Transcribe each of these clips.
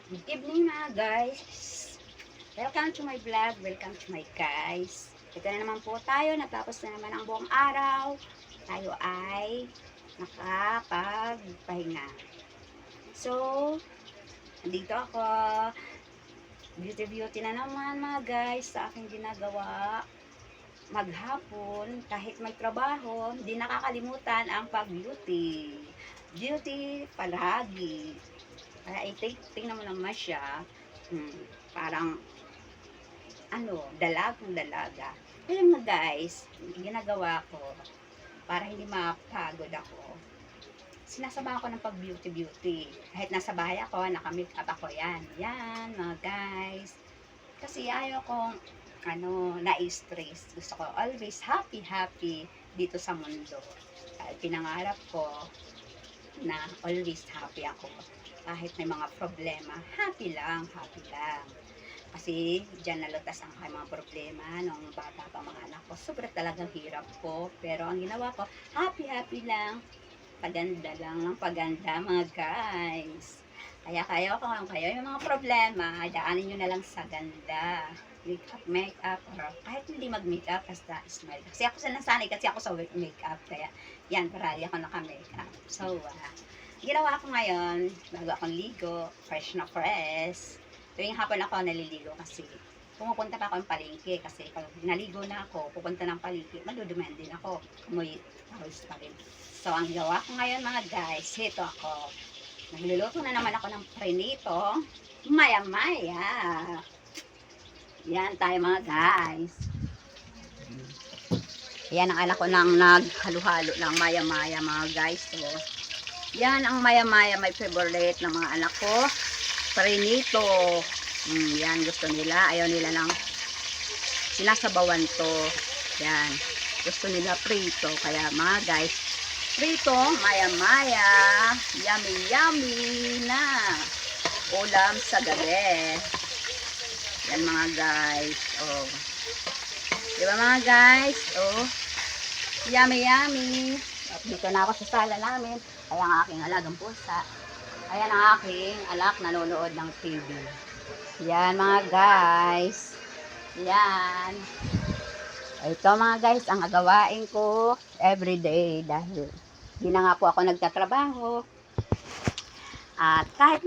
Good evening mga guys. Welcome to my vlog. Welcome to my guys. Ito na naman po tayo. Natapos na naman ang buong araw. Tayo ay nakapagpahinga. So, nandito ako. Beauty na naman mga guys sa aking ginagawa. Maghapon, kahit may trabaho, hindi nakakalimutan ang pag-beauty. Beauty palagi. Kaya tingnan mo naman siya. Parang dalagang dalaga. Kaya nga guys, ginagawa ko para hindi mapagod ako. Sinasama ko ng pag-beauty. Kahit nasa bahay ako, naka-makeup ako yan. Yan mga guys. Kasi ayaw kong na-stress. Gusto ko always happy dito sa mundo. Dahil pinangarap ko na always happy ako. Kahit may mga problema, happy lang. Kasi dyan nalutas ang mga problema nung bata pa mga anak ko. Sobrang talagang hirap ko. Pero ang ginawa ko, happy lang. Paganda lang ng paganda mga guys. Kaya kayo yung mga problema, daanin nyo na lang sa ganda. Makeup, or kahit hindi mag-makeup, basta smile. Kasi ako sa nasanay, kasi ako sa makeup. Kaya yan, parali ako naka-makeup. So, ginawa ko ngayon, bago akong ligo, fresh na fresh. Tuwing hapon ako naliligo kasi pumupunta pa ako ng palengke kasi pag naligo na ako, pupunta ng palengke, maduduman din ako, amoy pawis pa rin. So, ang gawa ko ngayon mga guys, ito ako. Nagluluto na naman ako ng prenito, maya-maya. Yan tayo mga guys. Yan ang anak ko nang naghalo-halo ng maya-maya mga guys. So, yan ang maya-maya, may favorite ng mga anak ko. Prenito. Yan, gusto nila. Ayaw nila lang sinasabawan to. Yan. Gusto nila prito. Kaya mga guys, prito, maya-maya. Yummy na. Ulam sa gabi. Yan mga guys. Oh. Diba mga guys? Oh. Yummy. Dito na ako sa sala namin. Ayan ang aking alagang pusa. Ayan ang aking alak nanonood ng TV. Yan mga guys. Yan. Ito mga guys, ang agawain ko everyday dahil di na nga po ako nagtatrabaho. At kahit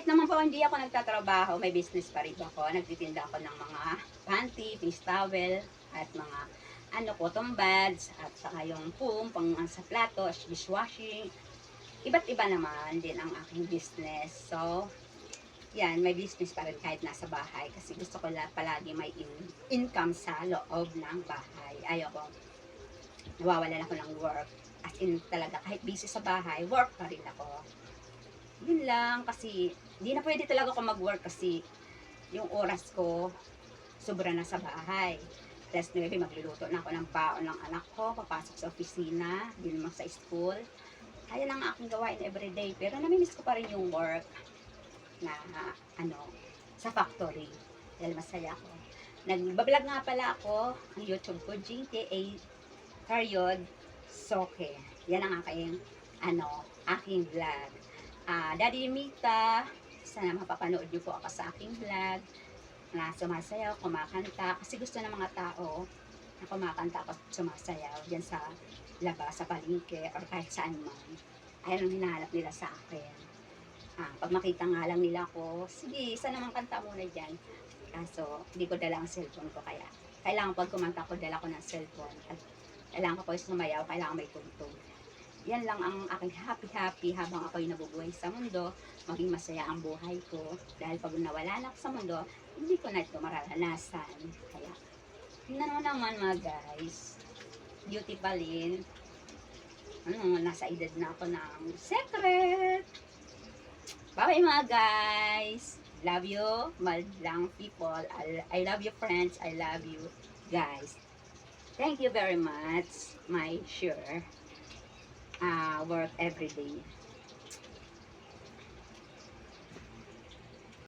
naman po hindi ako nagtatrabaho, may business pa rin ako. Nagtitinda ako ng mga panty, face towel, at mga cotton buds, at saka yung foam, pang sa plato, dishwashing. Iba't iba naman din ang aking business. So, yan, may business pa rin kahit nasa bahay. Kasi gusto ko palagi may income sa loob ng bahay. Ayoko, nawawalan ako ng work. As in talaga, kahit busy sa bahay, work pa rin ako. Yun lang, kasi hindi na pwede talaga ako mag-work kasi yung oras ko sobra na sa bahay. Plus, maybe magluluto na ako ng baon ng anak ko, papasok sa opisina, di naman sa school. Kaya lang aking gawain everyday. Pero namimiss ko pa rin yung work na sa factory. Dahil masaya ako. Nagbablog nga pala ako ang YouTube ko, GTA period Soke. Yan ang aking vlog. Daddy Mita, sana mapapanood niyo po ako sa aking vlog na sumasayaw, kumakanta. Kasi gusto ng mga tao na kumakanta ako, sumasayaw dyan sa labas, sa palengke, or kahit saan man. Ayan ang hinahanap nila sa akin. Pag makita nga lang nila ako, sige, isa naman kanta muna dyan. Kaso, hindi ko dala ang cellphone ko, kaya kailangan pag kumanta ko, dala ko ng cellphone. At kailangan ko sumayaw, kailangan may tugtog. Yan lang ang aking happy habang ako'y nabubuhay sa mundo. Maging masaya ang buhay ko. Dahil pag nawala na ako sa mundo, hindi ko na ito mararanasan. Kaya, tingnan mo naman mga guys. Beauty pa rin. Nasa edad na ako ng secret. Bye mga guys. Love you, madlang people. I love you friends. I love you guys. Thank you very much. My sure work every day.